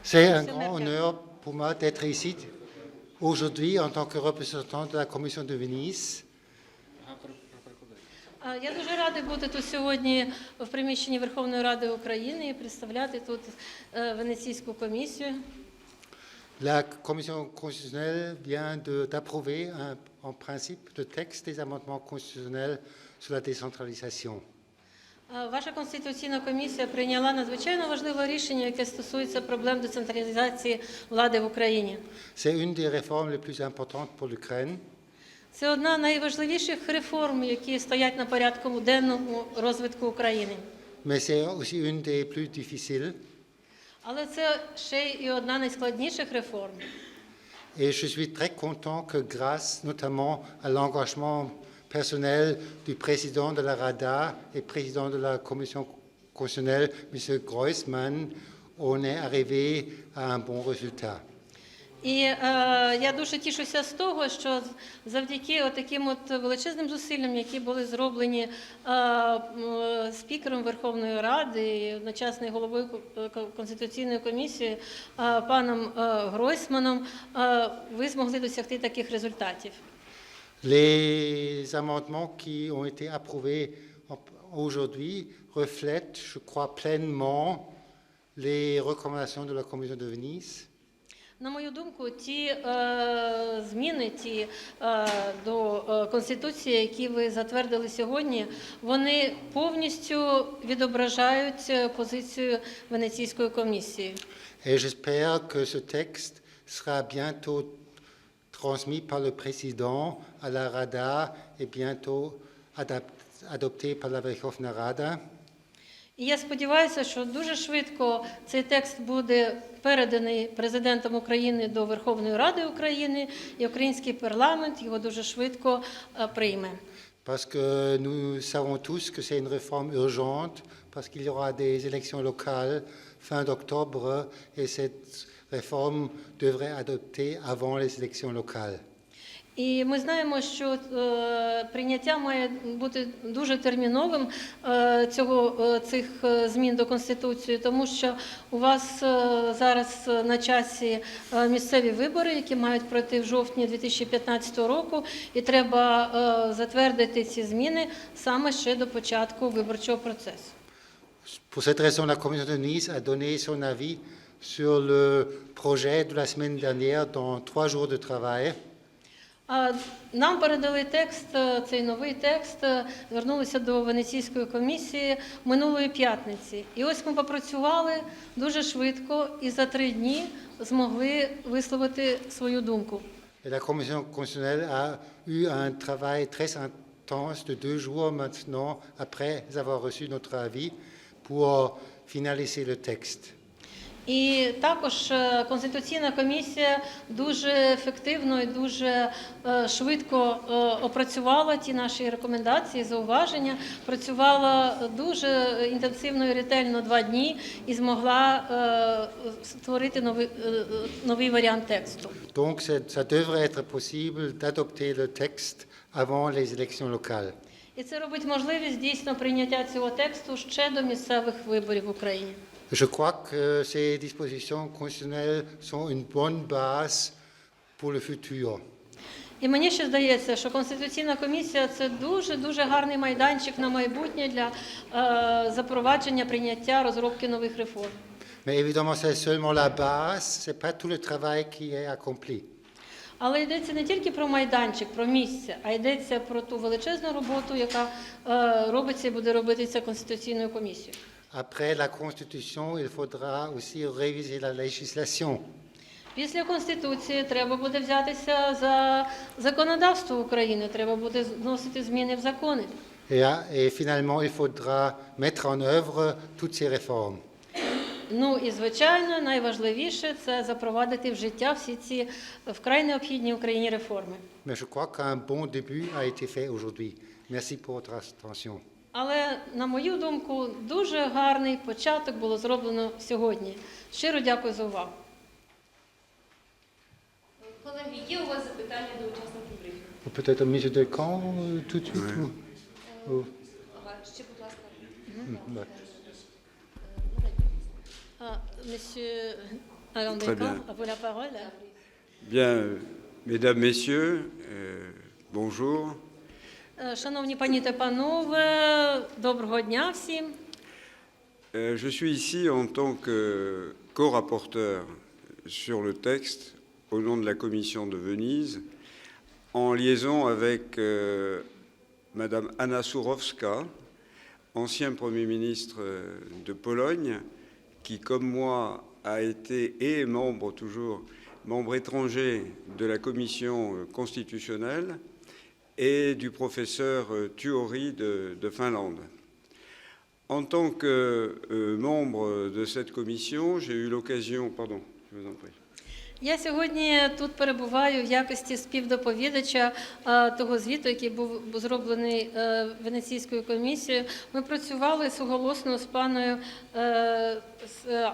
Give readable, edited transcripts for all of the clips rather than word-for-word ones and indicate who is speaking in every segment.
Speaker 1: C'est un grand honneur pour moi d'être ici aujourd'hui en tant que représentant de la Commission de Venise.
Speaker 2: Я дуже радий бути тут сьогодні в приміщенні Верховної Ради України і представляти тут Венеційську комісію.
Speaker 1: La Commission constitutionnelle vient d'approuver en principe le texte des amendements constitutionnels sur la décentralisation.
Speaker 2: Ваша Конституційна комісія прийняла надзвичайно важливе рішення, яке стосується проблем децентралізації влади в Україні.
Speaker 1: C'est une des réformes les plus importantes pour l'Ukraine.
Speaker 2: Це одна з найважливіших реформ, які стоять на порядку денному розвитку України.
Speaker 1: Mais c'est aussi une des plus difficiles.
Speaker 2: Але це ще й одна з найскладніших реформ.
Speaker 1: Et je suis très content que grâce notamment à l'engagement personnel du président de la Rada et président de la Commission constitutionnelle, M. Groisman, on est arrivé à un bon résultat.
Speaker 2: І я дуже тішуся з того, що завдяки таким величезним зусиллям, які були зроблені спікером Верховної Ради і одночасно головою Конституційної комісії паном Гройсманом, ви змогли досягти таких результатів.
Speaker 1: Les amendements qui ont été approuvés aujourd'hui reflètent, je crois, pleinement les recommandations de la Commission de Venise.
Speaker 2: На мою думку, ті зміни до Конституції, які ви затвердили сьогодні, вони повністю відображають позицію Венеційської комісії.
Speaker 1: Et j'espère que ce texte sera bientôt transmis par le président à la Rada et bientôt adopté par la Verkhovna Rada.
Speaker 2: І я сподіваюся, що дуже швидко цей текст буде переданий президентом України до Верховної Ради України, і український парламент його дуже швидко прийме.
Speaker 1: Parce que nous savons tous que c'est une réforme urgente, parce qu'il y aura des élections locales fin d'octobre et cette réforme devrait être adoptée avant les élections locales.
Speaker 2: І ми знаємо, що прийняття має бути дуже терміновим цих змін до Конституції, тому що у вас зараз на часі місцеві вибори, які мають пройти в жовтні 2015 року, і треба затвердити ці зміни саме ще до початку виборчого процесу.
Speaker 1: Pour cette raison, la Commission de Nice a donné son avis sur le projet de la semaine dernière dans 3 jours de travail.
Speaker 2: Нам передали текст, цей новий текст, звернулися до Венеційської комісії минулої п'ятниці. І ось ми попрацювали дуже швидко і за 3 дні змогли висловити свою думку.
Speaker 1: Et la Commission constitutionnelle a eu un travail très intense de 2 jours maintenant, après avoir reçu notre avis, pour finaliser le texte.
Speaker 2: І також Конституційна комісія дуже ефективно і дуже швидко опрацювала ті наші рекомендації, зауваження, працювала дуже інтенсивно і ретельно 2 дні і змогла створити новий варіант тексту.
Speaker 1: Donc ça devrait être possible d'adopter le texte avant les élections locales.
Speaker 2: І це робить можливість дійсно прийняття цього тексту ще до місцевих виборів в Україні.
Speaker 1: Je crois que ces dispositions constitutionnelles sont une bonne base pour le futur.
Speaker 2: І мені ще здається, що Конституційна комісія – це дуже гарний майданчик на майбутнє для запровадження, прийняття, розробки нових реформ.
Speaker 1: Mais évidemment, c'est seulement la base, c'est pas tout le travail qui est accompli.
Speaker 2: Але йдеться не тільки про майданчик, про місце, а йдеться про ту величезну роботу, яка робиться і буде робитися Конституційною комісією.
Speaker 1: Après la Constitution, il faudra aussi réviser la législation.
Speaker 2: Після Конституції треба буде взятися за законодавство України, треба буде вносити зміни в закони.
Speaker 1: Et finalement, il faudra mettre en œuvre toutes ces réformes.
Speaker 2: Ну і, звичайно, найважливіше – це запровадити в життя всі ці вкрай необхідні Україні реформи.
Speaker 1: Mais je crois qu'un bon début a été fait aujourd'hui. Merci pour votre attention.
Speaker 2: Але, на мою думку, дуже гарний початок було зроблено сьогодні. Щиро дякую за увагу.
Speaker 3: Колеги, є у вас запитання до учасників брифінгу?
Speaker 1: Peut-être M. Decamp tout de suite.
Speaker 3: Ще, будь ласка.
Speaker 2: Monsieur Alors,
Speaker 4: Très
Speaker 2: d'accord,
Speaker 4: bien.
Speaker 2: à vous la parole.
Speaker 4: Bien, mesdames, messieurs, bonjour.
Speaker 2: Шановні пані та панове, доброго дня всім.
Speaker 4: Je suis ici en tant que co-rapporteur sur le texte au nom de la Commission de Venise, en liaison avec Madame Anna Surowska, ancien Premier ministre de Pologne, qui, comme moi, a été et est membre toujours, membre étranger de la Commission constitutionnelle, et du professeur Tuori de Finlande. En tant que membre de cette commission, j'ai eu l'occasion... Pardon, je vous en prie.
Speaker 2: Я сьогодні тут перебуваю в якості співдоповідача того звіту, який був зроблений Венеційською комісією. Ми працювали суголосно з паною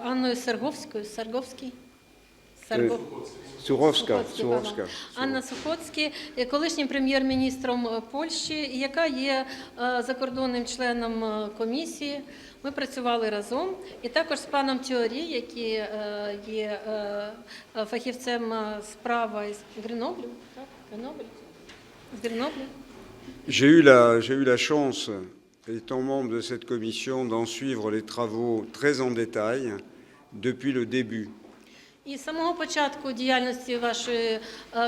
Speaker 2: Анною Сарговською.
Speaker 4: Суровська.
Speaker 2: Анна Сухоцькі, колишнім прем'єр-міністром Польщі, яка є закордонним членом комісії. Ми працювали разом. І також з паном Тіорі, який є фахівцем з права із Греноблю. З Греноблю.
Speaker 4: J'ai eu la chance, étant membre de cette commission, d'en suivre les travaux très en détail depuis le début.
Speaker 2: І з самого початку діяльності вашої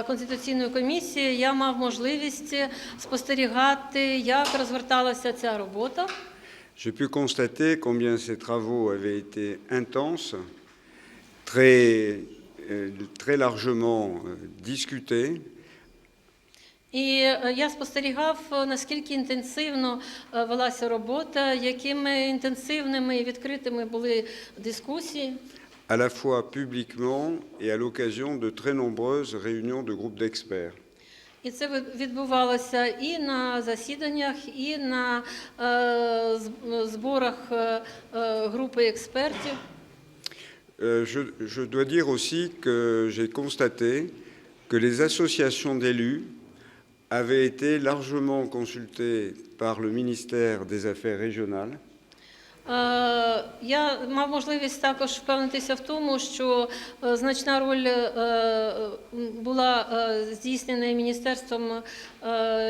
Speaker 2: конституційної комісії я мав можливість спостерігати, як розгорталася ця робота.
Speaker 4: J'ai pu constater combien ces travaux avaient été intenses, très largement discutés.
Speaker 2: І я спостерігав, наскільки інтенсивно велася робота, якими інтенсивними і відкритими були дискусії.
Speaker 4: À la fois publiquement et à l'occasion de très nombreuses réunions de groupes d'experts.
Speaker 2: І це відбувалося і на засіданнях, і на зборах групи експертів.
Speaker 4: Je dois dire aussi que j'ai constaté que les associations d'élus avaient été largement consultées par le ministère des Affaires régionales.
Speaker 2: Я мав можливість також впевнитися в тому, що значна роль була здійснена і Міністерством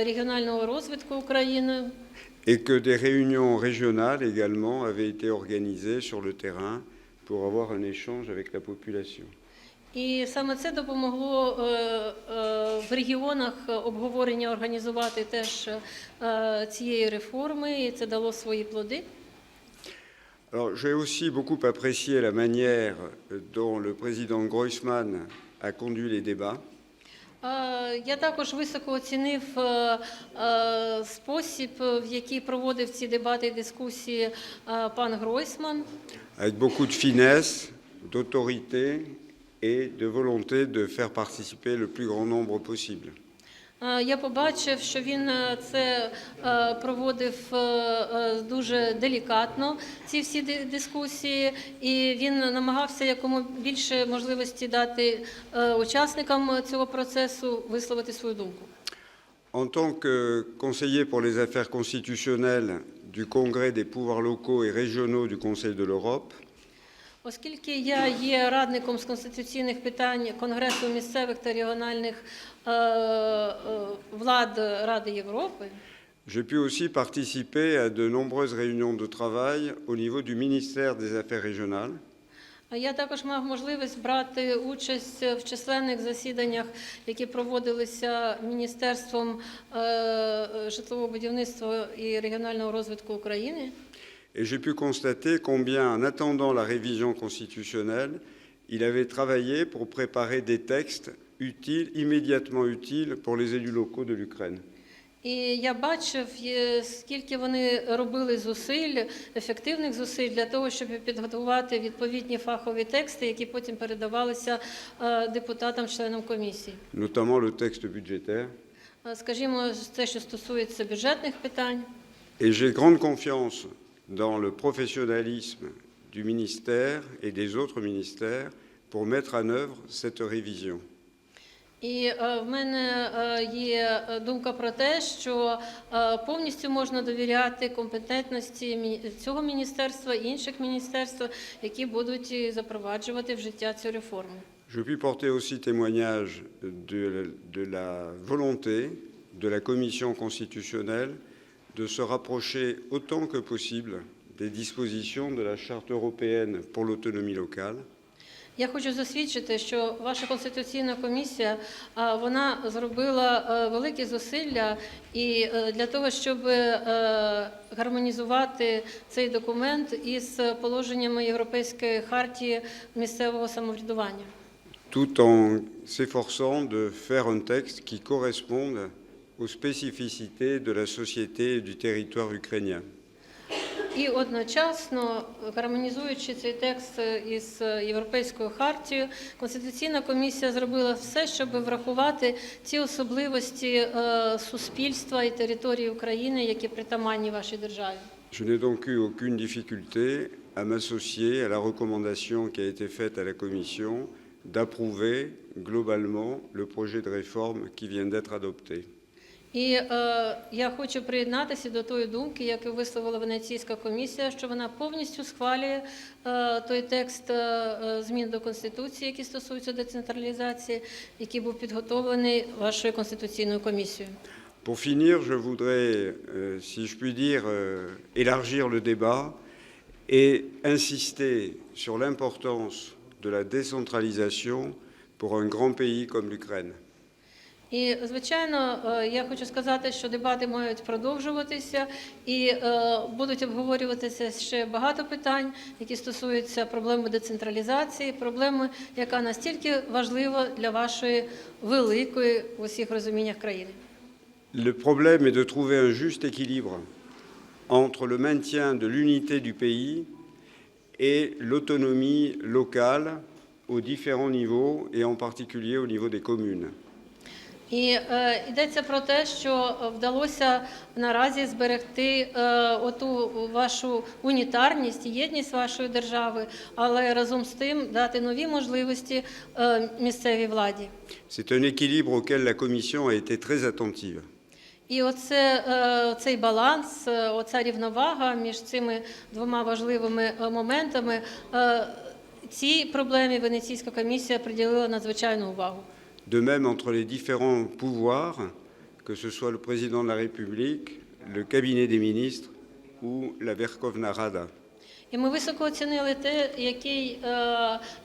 Speaker 2: регіонального розвитку України.
Speaker 4: Et que des réunions régionales également avaient été organisées sur le terrain pour avoir un échange avec la population.
Speaker 2: І саме це допомогло в регіонах обговорення організувати теж цієї реформи, і це дало свої плоди.
Speaker 4: Alors, j'ai aussi beaucoup apprécié la manière dont le président Groysman a conduit les débats.
Speaker 2: Я також високо оцінив спосіб, в який проводив ці дебати і дискусії пан Гройсман.
Speaker 4: Avec beaucoup de finesse, d'autorité et de volonté de faire participer le plus grand nombre possible.
Speaker 2: Я побачив, що він це проводив дуже делікатно, ці всі дискусії, і він намагався якому більше можливості дати учасникам цього процесу висловити свою думку.
Speaker 4: En tant que conseiller pour les affaires constitutionnelles du Congrès des pouvoirs locaux et régionaux du Conseil de l'Europe,
Speaker 2: Оскільки я є радником з конституційних питань Конгресу місцевих та регіональних влад Ради Європи,
Speaker 4: j'ai pu aussi participer à de nombreuses réunions de travail au niveau du ministère des Affaires régionales.
Speaker 2: я також мав можливість брати участь в численних засіданнях, які проводилися Міністерством житлового будівництва і регіонального розвитку України.
Speaker 4: Et j'ai pu constater combien, en attendant la révision constitutionnelle, il avait travaillé pour préparer des textes utiles, immédiatement utiles pour les élus locaux de l'Ukraine.
Speaker 2: І я бачив, скільки вони робили зусиль, ефективних зусиль для того, щоб підготувати відповідні фахові тексти, які потім передавалися депутатам-членам комісії.
Speaker 4: Notamment le texte budgétaire.
Speaker 2: Скажімо, те, що стосується бюджетних питань.
Speaker 4: Et j'ai grande confiance dans le professionnalisme du ministère et des autres ministères pour mettre en œuvre cette révision.
Speaker 2: І в мене є думка про те, що повністю можна довіряти компетентності цього міністерства і інших міністерств, які будуть запроваджувати в життя цю реформу.
Speaker 4: Je puis porter aussi témoignage de la volonté de la Commission constitutionnelle de se rapprocher autant que possible des dispositions de la Charte européenne pour l'autonomie locale.
Speaker 2: Я хочу засвідчити, що ваша конституційна комісія, вона зробила великі зусилля і для того, щоб гармонізувати цей документ із положеннями Європейської хартії місцевого самоврядування.
Speaker 4: Tout en s'efforçant de faire un texte qui corresponde aux spécificités de la société et du territoire ukrainien.
Speaker 2: І одночасно, гармонізуючи цей текст із Європейською хартією, Конституційна комісія зробила все, щоб врахувати ті особливості суспільства і території України, які притаманні вашій державі.
Speaker 4: Je n'ai donc eu aucune difficulté à m'associer à la recommandation qui a été faite à la Commission d'approuver globalement le projet de réforme qui vient d'être adopté.
Speaker 2: І я хочу приєднатися до тої думки, яку висловила Венеційська комісія, що вона повністю схвалює той текст змін до Конституції, які стосуються децентралізації, який був підготовлений вашою Конституційною комісією.
Speaker 4: Pour finir, je voudrais, si je puis dire, élargir le débat et insister sur l'importance de la décentralisation pour un grand pays comme l'Ukraine.
Speaker 2: І, звичайно, я хочу сказати, що дебати мають продовжуватися і будуть обговорюватися ще багато питань, які стосуються проблеми децентралізації, проблеми, яка настільки важлива для вашої великої в усіх розуміннях країни.
Speaker 4: Le problème est de trouver un juste équilibre entre le maintien de l'unité du pays et l'autonomie locale aux différents niveaux et en particulier au niveau des communes.
Speaker 2: І йдеться про те, що вдалося наразі зберегти оту вашу унітарність і єдність вашої держави, але разом з тим дати нові можливості місцевій владі.
Speaker 4: C'est un équilibre auquel la Commission a été très attentive.
Speaker 2: І цей баланс, оця рівновага між цими двома важливими моментами, цій проблемі Венеційська комісія приділила надзвичайну увагу.
Speaker 4: De même, entre les différents pouvoirs, que ce soit le président de la République, le cabinet des ministres ou la Верховна Рада.
Speaker 2: І ми високо оцінили те,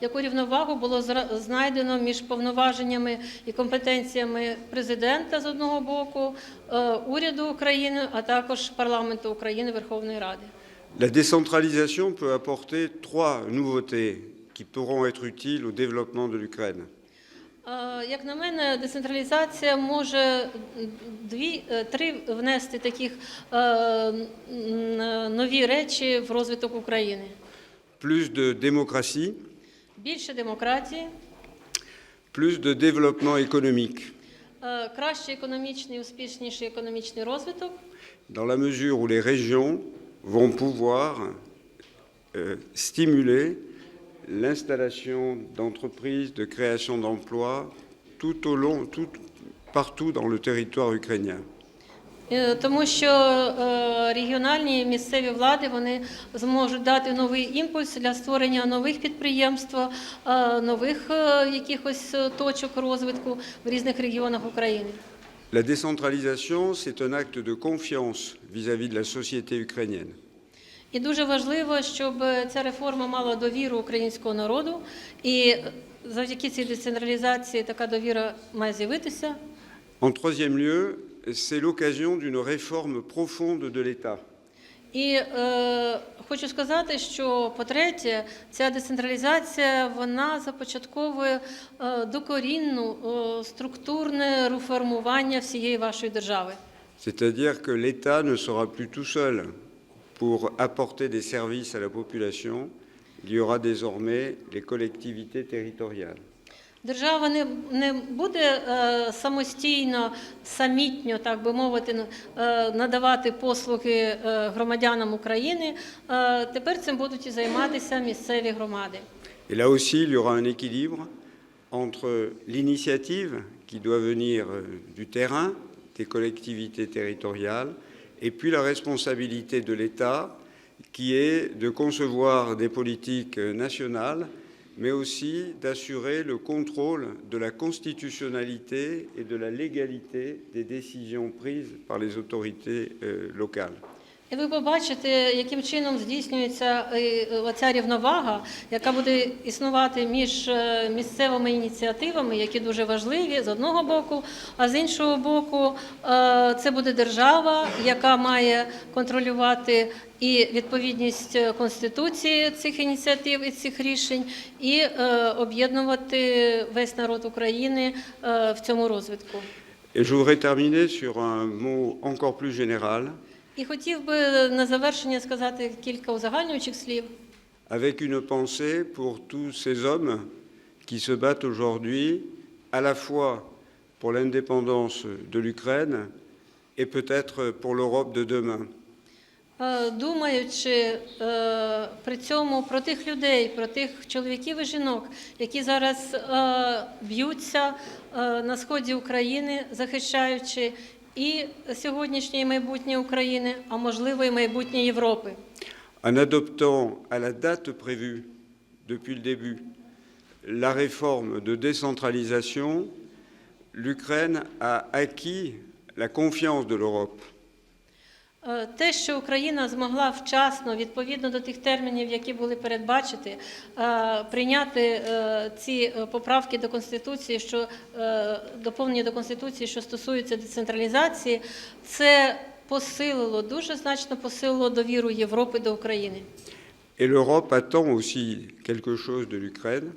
Speaker 2: яку рівновагу було знайдено між повноваженнями і компетенціями президента з одного боку, уряду України, а також парламенту України, Верховної Ради.
Speaker 4: La décentralisation peut apporter trois nouveautés qui pourront être utiles au développement de l'Ukraine.
Speaker 2: Як на мене, децентралізація може три внести таких нові речі в розвиток України.
Speaker 4: Plus de démocratie,
Speaker 2: Більше демократії,
Speaker 4: plus de développement économique,
Speaker 2: кращий економічний, успішніший економічний розвиток.
Speaker 4: dans la mesure où les régions vont pouvoir stimuler l'installation d'entreprises, de création d'emplois partout dans le territoire ukrainien.
Speaker 2: Тому що регіональні і місцеві влади, вони зможуть дати новий імпульс для створення нових підприємств, нових якихось точок розвитку в різних регіонах України.
Speaker 4: La décentralisation, c'est un acte de confiance vis-à-vis de la société ukrainienne.
Speaker 2: І дуже важливо, щоб ця реформа мала довіру українського народу, і завдяки цій децентралізації така довіра має з'явитися.
Speaker 4: En troisième lieu, c'est l'occasion d'une réforme profonde de l'État.
Speaker 2: І хочу сказати, що, по-третє, ця децентралізація, вона започатковує докорінну, структурне реформування всієї вашої держави.
Speaker 4: C'est-à-dire que l'État ne sera plus tout seul pour apporter des services à la population. Il y aura désormais les collectivités territoriales.
Speaker 2: Держава не буде самостійно, самітньо, так би мовити, надавати послуги громадянам України. Тепер цим будуть і займатися місцеві громади.
Speaker 4: Et là aussi, il y aura un équilibre entre l'initiative qui doit venir du terrain, des collectivités territoriales, et puis la responsabilité de l'État qui est de concevoir des politiques nationales, mais aussi d'assurer le contrôle de la constitutionnalité et de la légalité des décisions prises par les autorités locales.
Speaker 2: І ви побачите, яким чином здійснюється оця рівновага, яка буде існувати між місцевими ініціативами, які дуже важливі з одного боку, а з іншого боку це буде держава, яка має контролювати і відповідність Конституції цих ініціатив і цих рішень, і об'єднувати весь народ України в цьому розвитку.
Speaker 4: Et je voudrais terminer sur un mot encore plus général.
Speaker 2: І хотів би на завершення сказати кілька узагальнюючих слів.
Speaker 4: Avec une pensée pour tous ces hommes qui se battent aujourd'hui à la fois pour l'indépendance de l'Ukraine et peut-être pour l'Europe de demain.
Speaker 2: Думаючи при цьому про тих людей, про тих чоловіків і жінок, які зараз б'ються на сході України, захищаючи і сьогоднішнє і майбутнє України, а можливо і майбутнє Європи.
Speaker 4: En adoptant à la date prévue depuis le début la réforme de décentralisation, l'Ukraine a acquis la confiance de l'Europe.
Speaker 2: Те, що Україна змогла вчасно, відповідно до тих термінів, які були передбачені, прийняти ці поправки до Конституції, доповнення до Конституції, що стосуються децентралізації, це посилило, дуже значно посилило довіру Європи до України.
Speaker 4: Et l'Europe attend aussi quelque chose de l'Ukraine.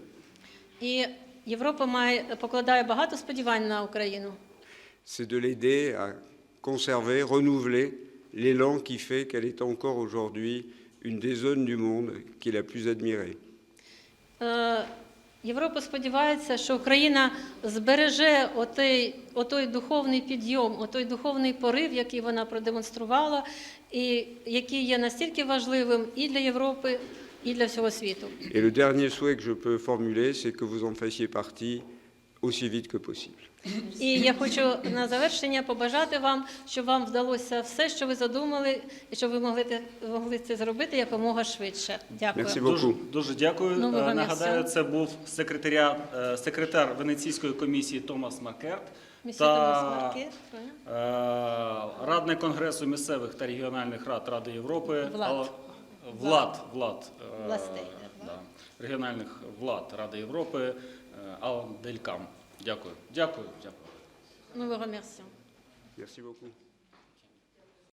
Speaker 2: І Європа покладає багато сподівань на Україну.
Speaker 4: C'est de l'aider à conserver, renouveler l'élan qui fait qu'elle est encore aujourd'hui une des zones du monde qui est la plus admirée.
Speaker 2: Європа сподівається, що Україна збереже отой духовний підйом, отой духовний порив, який вона продемонструвала, і який є настільки важливим і для Європи, і для всього світу.
Speaker 4: Et le dernier souhait que je peux formuler, c'est que vous en fassiez partie aussi vite que possible.
Speaker 2: І я хочу на завершення побажати вам, щоб вам вдалося все, що ви задумали, і щоб ви могли це зробити якомога швидше. Дякую.
Speaker 4: Merci beaucoup.
Speaker 5: Дуже дякую.
Speaker 2: Ну, ви
Speaker 5: Нагадаю,
Speaker 2: merci.
Speaker 5: це був секретар Венеційської комісії Томас Маркерт
Speaker 2: Місьє
Speaker 5: та
Speaker 2: Томас Маркерт.
Speaker 5: радник Конгресу місцевих та регіональних рад Ради Європи.
Speaker 2: Влад.
Speaker 5: Властей. Регіональних влад Ради Європи Алан Делькам. Дякую.
Speaker 2: Nous vous remercions.
Speaker 4: Merci beaucoup.